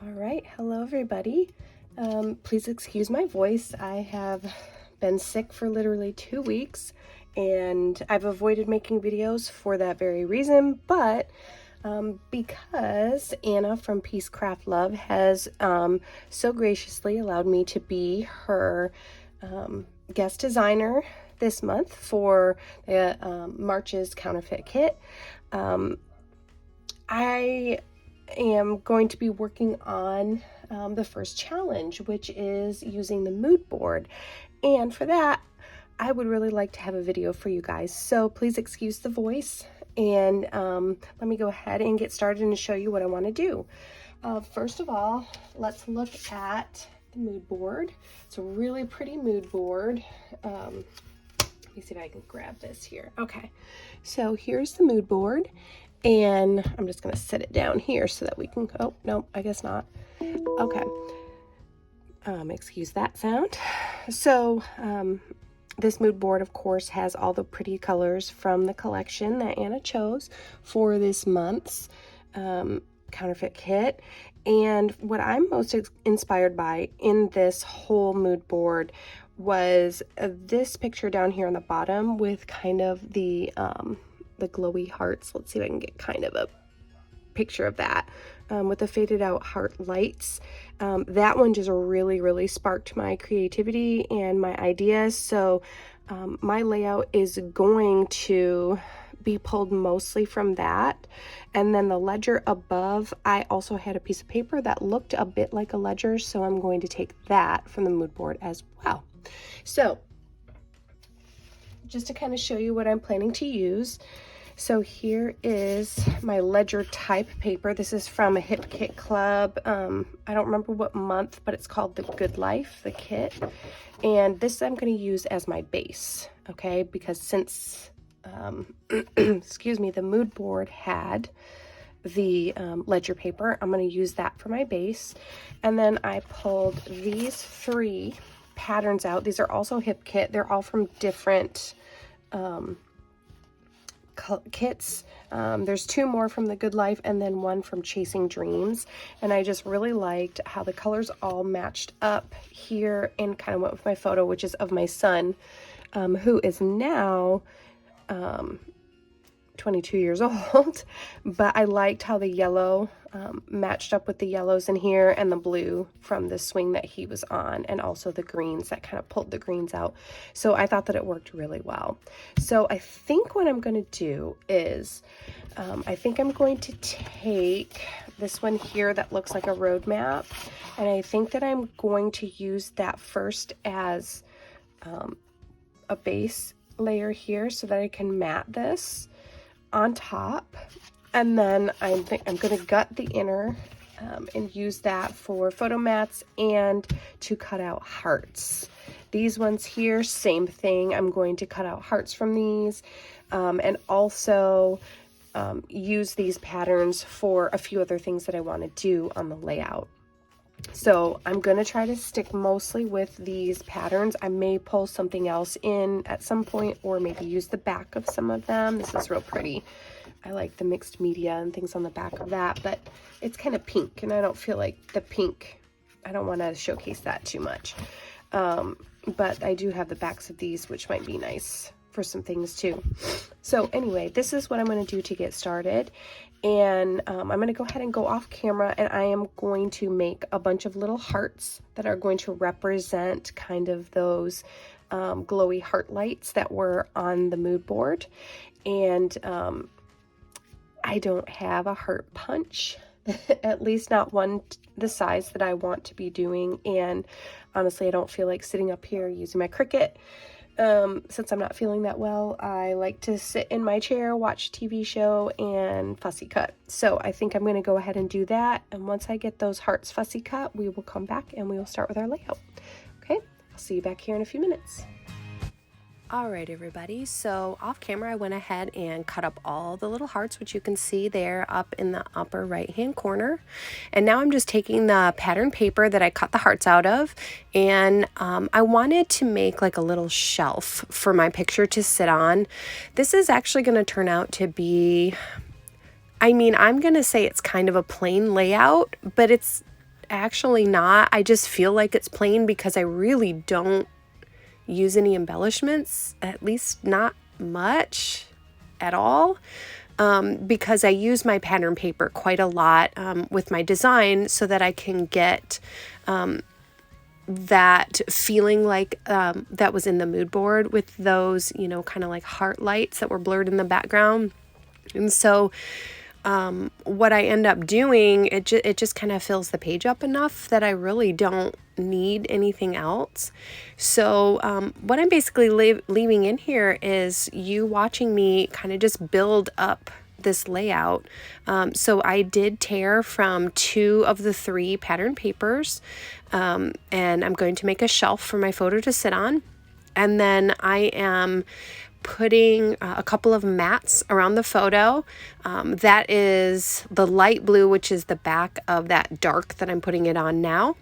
All right, hello everybody. Please excuse my voice. I have been sick for literally 2 weeks and I've avoided making videos for that very reason, but because Anna from Peace Craft Love has so graciously allowed me to be her guest designer this month for March's Counterfeit kit. I am going to be working on the first challenge, which is using the mood board. And for that, I would really like to have a video for you guys. So please excuse the voice and let me go ahead and get started and show you what I want to do. First of all, let's look at the mood board. It's a really pretty mood board. Let me see if I can grab this here. Okay, so here's the mood board. And I'm just going to set it down here so that we can, oh, no, I guess not. Okay. Excuse that sound. So, this mood board, of course, has all the pretty colors from the collection that Anna chose for this month's Counterfeit kit. And what I'm most inspired by in this whole mood board was this picture down here on the bottom with kind of the glowy hearts. Let's see if I can get kind of a picture of that with the faded out heart lights. That one just really sparked my creativity and my ideas. So my layout is going to be pulled mostly from that. And then the ledger above, I also had a piece of paper that looked a bit like a ledger, so I'm going to take that from the mood board as well. So just to kind of show you what I'm planning to use. So here is my ledger type paper. This is from a Hip Kit Club. I don't remember what month, but it's called The Good Life, the kit. And this I'm going to use as my base, okay? Because since, excuse me, the mood board had the ledger paper, I'm going to use that for my base. And then I pulled these 3 patterns out. These are also Hip Kit. They're all from different kits. There's 2 more from The Good Life and then 1 from Chasing Dreams. And I just really liked how the colors all matched up here and kind of went with my photo, which is of my son, who is now 22 years old. But I liked how the yellow matched up with the yellows in here and the blue from the swing that he was on, and also the greens that kind of pulled the greens out. So I thought that it worked really well. So I think what I'm going to do is I think I'm going to take this one here that looks like a road map, and I think that I'm going to use that first as a base layer here so that I can mat this on top. And then I'm going to gut the inner and use that for photo mats and to cut out hearts. These ones here, same thing. I'm going to cut out hearts from these and also use these patterns for a few other things that I want to do on the layout. So I'm going to try to stick mostly with these patterns. I may pull something else in at some point, or maybe use the back of some of them. This is real pretty. I like the mixed media and things on the back of that, but it's kind of pink, and I don't feel like the pink, I don't want to showcase that too much. But I do have the backs of these, which might be nice for some things too. So anyway, this is what I'm going to do to get started. And I'm going to go ahead and go off camera, and I am going to make a bunch of little hearts that are going to represent kind of those glowy heart lights that were on the mood board. And I don't have a heart punch, at least not one the size that I want to be doing. And honestly, I don't feel like sitting up here using my Cricut. Since I'm not feeling that well, I like to sit in my chair, watch a TV show, and fussy cut. So I think I'm going to go ahead and do that. And once I get those hearts fussy cut, we will come back and we will start with our layout. Okay, I'll see you back here in a few minutes. All right, everybody, so off camera I went ahead and cut up all the little hearts, which you can see there up in the upper right hand corner. And now I'm just taking the pattern paper that I cut the hearts out of, and I wanted to make like a little shelf for my picture to sit on. This is actually going to turn out to be, I mean, I'm going to say it's kind of a plain layout, but it's actually not. I just feel like it's plain because I really don't use any embellishments, at least not much at all. Because I use my pattern paper quite a lot with my design so that I can get that feeling like that was in the mood board with those, you know, kind of like heart lights that were blurred in the background. And so what I end up doing, it just kind of fills the page up enough that I really don't need anything else. So what I'm basically leaving in here is you watching me kind of just build up this layout. So I did tear from 2 of the 3 pattern papers, and I'm going to make a shelf for my photo to sit on. And then I am putting a couple of mats around the photo. That is the light blue, which is the back of that dark that I'm putting it on now.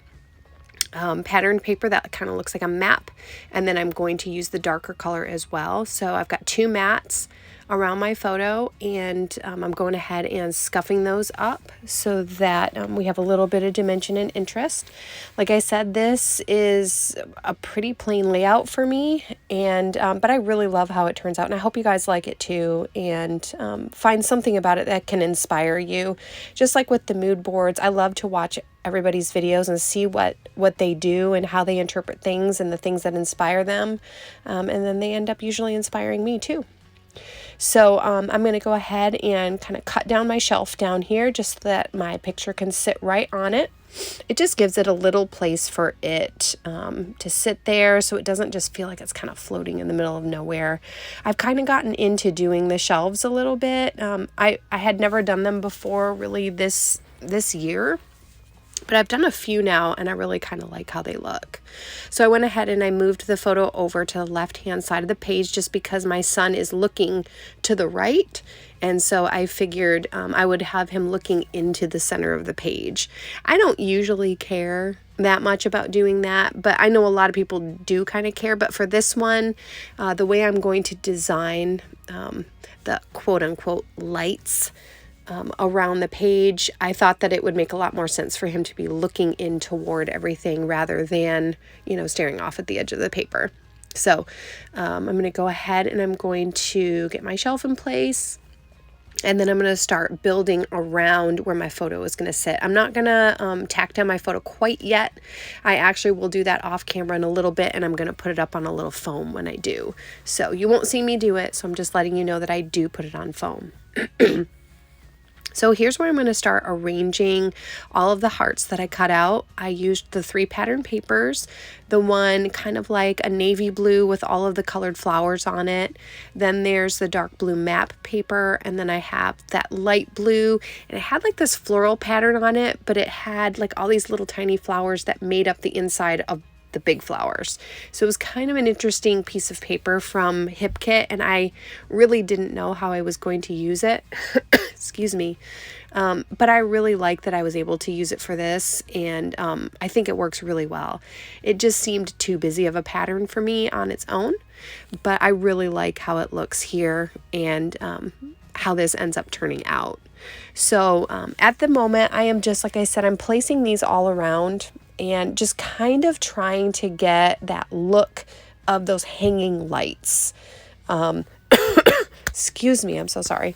Pattern paper that kind of looks like a map, and then I'm going to use the darker color as well. So I've got 2 mats around my photo, and I'm going ahead and scuffing those up so that we have a little bit of dimension and interest. Like I said, this is a pretty plain layout for me, and but I really love how it turns out, and I hope you guys like it too, and find something about it that can inspire you. Just like with the mood boards, I love to watch everybody's videos and see what they do and how they interpret things and the things that inspire them, and then they end up usually inspiring me too. So I'm going to go ahead and kind of cut down my shelf down here just so that my picture can sit right on it. It just gives it a little place for it to sit there so it doesn't just feel like it's kind of floating in the middle of nowhere. I've kind of gotten into doing the shelves a little bit. I had never done them before really this year. But I've done a few now, and I really kind of like how they look. So I went ahead and I moved the photo over to the left-hand side of the page just because my son is looking to the right. And so I figured I would have him looking into the center of the page. I don't usually care that much about doing that, but I know a lot of people do kind of care. But for this one, the way I'm going to design the quote-unquote lights around the page, I thought that it would make a lot more sense for him to be looking in toward everything rather than, you know, staring off at the edge of the paper. So I'm going to go ahead and I'm going to get my shelf in place, and then I'm going to start building around where my photo is going to sit. I'm not going to tack down my photo quite yet. I actually will do that off camera in a little bit, and I'm going to put it up on a little foam when I do. So you won't see me do it, so I'm just letting you know that I do put it on foam. So here's where I'm going to start arranging all of the hearts that I cut out. I used the 3 pattern papers, the one kind of like a navy blue with all of the colored flowers on it. Then there's the dark blue map paper, and then I have that light blue, and it had like this floral pattern on it, but it had like all these little tiny flowers that made up the inside of the big flowers. So it was kind of an interesting piece of paper from Hip Kit, and I really didn't know how I was going to use it. Excuse me. But I really like that I was able to use it for this, and I think it works really well. It just seemed too busy of a pattern for me on its own, but I really like how it looks here and how this ends up turning out. So at the moment, I am just, like I said, I'm placing these all around and just kind of trying to get that look of those hanging lights. Excuse me, I'm so sorry.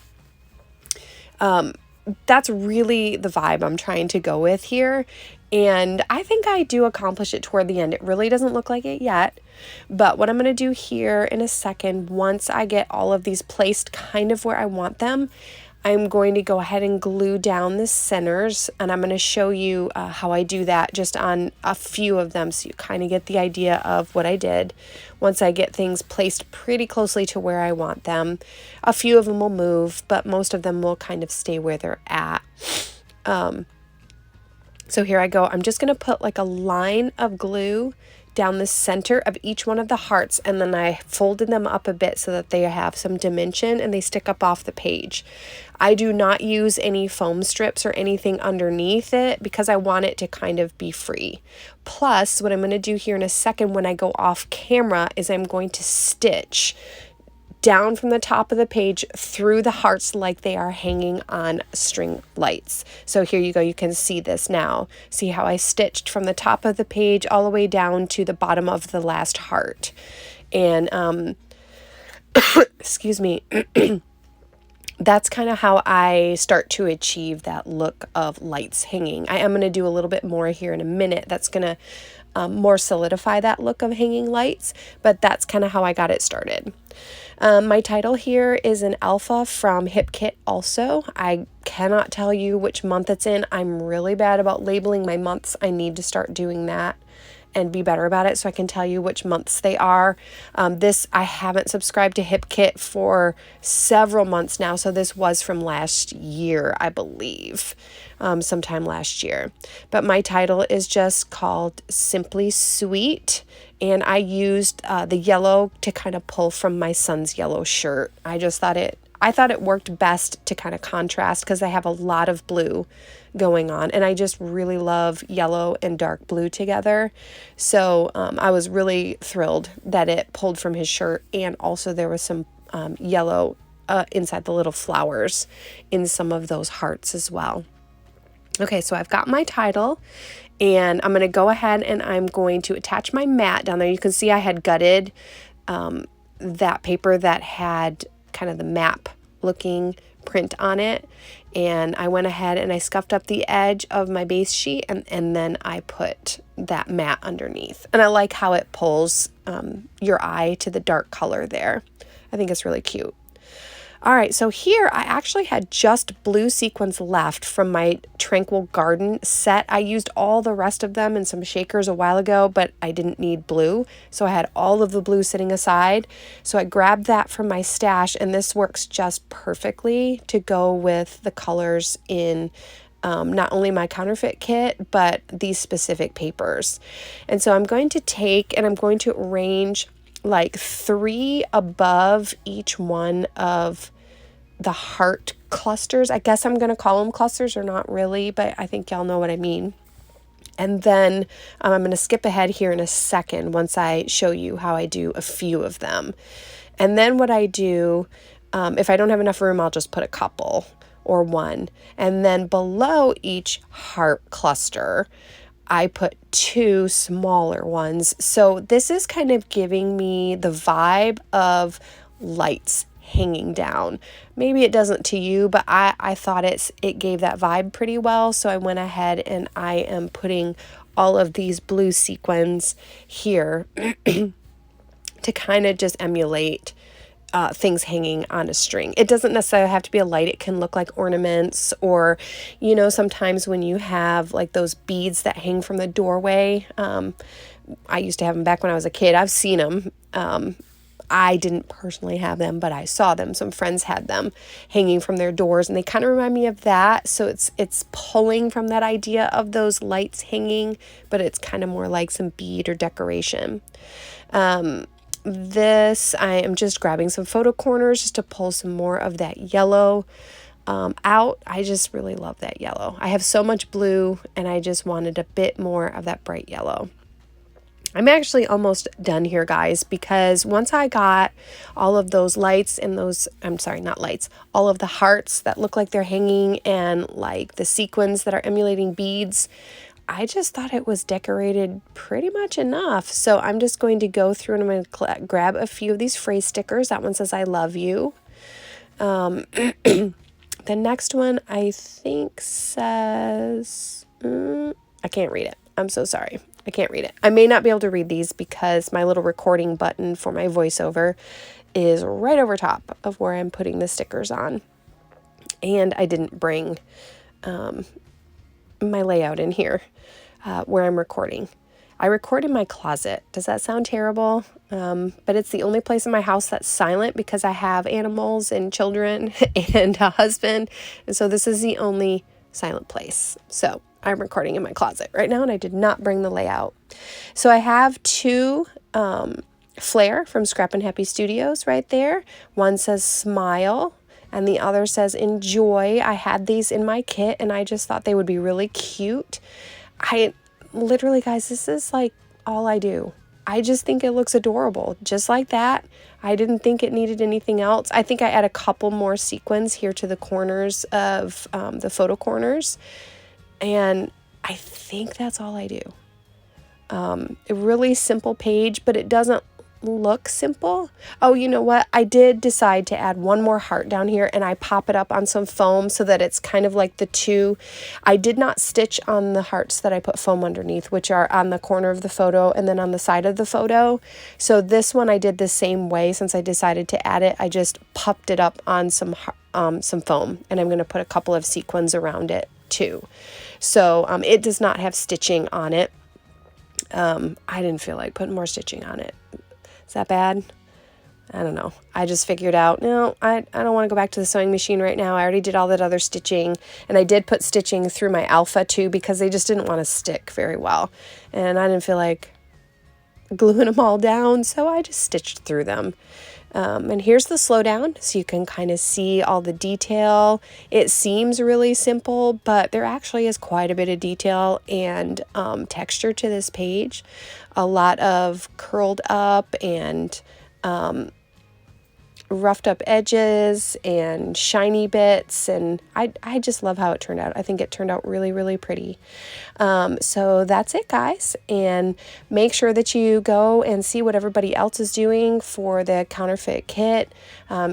That's really the vibe I'm trying to go with here. And I think I do accomplish it toward the end. It really doesn't look like it yet. But what I'm going to do here in a second, once I get all of these placed kind of where I want them, I'm going to go ahead and glue down the centers, and I'm going to show you how I do that just on a few of them so you kind of get the idea of what I did. Once I get things placed pretty closely to where I want them, a few of them will move, but most of them will kind of stay where they're at. So here I go. I'm just going to put like a line of glue down the center of each one of the hearts, and then I folded them up a bit so that they have some dimension and they stick up off the page. I do not use any foam strips or anything underneath it because I want it to kind of be free. Plus, what I'm going to do here in a second when I go off camera is I'm going to stitch down from the top of the page through the hearts like they are hanging on string lights. So here you go. You can see this now. See how I stitched from the top of the page all the way down to the bottom of the last heart. And, excuse me, that's kind of how I start to achieve that look of lights hanging. I am going to do a little bit more here in a minute. That's going to more solidify that look of hanging lights, but that's kind of how I got it started. My title here is an alpha from Hip Kit also. I cannot tell you which month it's in. I'm really bad about labeling my months. I need to start doing that and be better about it so I can tell you which months they are. I haven't subscribed to Hip Kit for several months now, so this was from last year, I believe, sometime last year. But my title is just called Simply Sweet, and I used the yellow to kind of pull from my son's yellow shirt. I thought it worked best to kind of contrast because I have a lot of blue going on, and I just really love yellow and dark blue together. So I was really thrilled that it pulled from his shirt, and also there was some yellow inside the little flowers in some of those hearts as well. Okay, so I've got my title, and I'm going to go ahead and I'm going to attach my mat down there. You can see I had gutted that paper that had kind of the map looking print on it, and I went ahead and I scuffed up the edge of my base sheet, and then I put that mat underneath. And I like how it pulls your eye to the dark color there. I think it's really cute. All right, so here I actually had just blue sequins left from my Tranquil Garden set. I used all the rest of them in some shakers a while ago, but I didn't need blue, so I had all of the blue sitting aside. So I grabbed that from my stash, and this works just perfectly to go with the colors in not only my Counterfeit kit, but these specific papers. And so I'm going to take and I'm going to arrange like 3 above each one of the heart clusters. I guess I'm going to call them clusters, or not really, but I think y'all know what I mean. And then I'm going to skip ahead here in a second once I show you how I do a few of them. And then what I do, if I don't have enough room, I'll just put a couple or one. And then below each heart cluster, I put 2 smaller ones. So this is kind of giving me the vibe of lights hanging down. Maybe it doesn't to you, but I thought it gave that vibe pretty well. So I went ahead and I am putting all of these blue sequins here to kind of just emulate things hanging on a string. It doesn't necessarily have to be a light. It can look like ornaments, or, you know, sometimes when you have like those beads that hang from the doorway. I used to have them back when I was a kid. I've seen them. I didn't personally have them, but I saw them. Some friends had them hanging from their doors, and they kind of remind me of that. So it's pulling from that idea of those lights hanging, but it's kind of more like some bead or decoration. This, I am just grabbing some photo corners just to pull some more of that yellow out. I just really love that yellow. I have so much blue, and I just wanted a bit more of that bright yellow. I'm actually almost done here, guys, because once I got all of those lights and those, I'm sorry, not lights, all of the hearts that look like they're hanging and like the sequins that are emulating beads, I just thought it was decorated pretty much enough. So I'm just going to go through and I'm going to grab a few of these phrase stickers. That one says, I love you. The next one I think says, I can't read it. I'm so sorry. I can't read it. I may not be able to read these because my little recording button for my voiceover is right over top of where I'm putting the stickers on. And I didn't bring my layout in here where I'm recording. I record in my closet. Does that sound terrible? But it's the only place in my house that's silent because I have animals and children and a husband. And so this is the only silent place. So I'm recording in my closet right now, and I did not bring the layout. So I have 2 flair from Scrap and Happy Studios right there. One says smile, and the other says enjoy. I had these in my kit, and I just thought they would be really cute. I literally, guys, this is like all I do. I just think it looks adorable, just like that. I didn't think it needed anything else. I think I add a couple more sequins here to the corners of the photo corners, and I think that's all I do. A really simple page, but it doesn't look simple. Oh, you know what? I did decide to add one more heart down here, and I pop it up on some foam so that it's kind of like the two. I did not stitch on the hearts that I put foam underneath, which are on the corner of the photo and then on the side of the photo. So this one I did the same way. Since I decided to add it, I just popped it up on some foam, and I'm going to put a couple of sequins around it too. So it does not have stitching on it. I didn't feel like putting more stitching on it. Is that bad? I don't know. I just figured out, no, I don't want to go back to the sewing machine right now. I already did all that other stitching, and I did put stitching through my alpha too because they just didn't want to stick very well. And I didn't feel like gluing them all down, so I just stitched through them. And here's the slowdown, so you can kind of see all the detail. It seems really simple, but there actually is quite a bit of detail and texture to this page. A lot of curled up and roughed up edges and shiny bits, and I just love how it turned out. I think it turned out really, really pretty. So that's it, guys, and make sure that you go and see what everybody else is doing for the Counterfeit kit,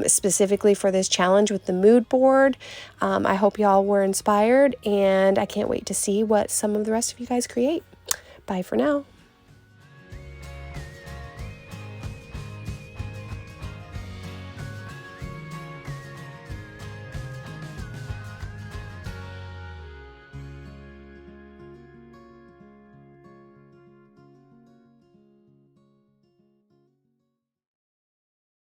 specifically for this challenge with the mood board. I hope y'all were inspired, and I can't wait to see what some of the rest of you guys create. Bye for now.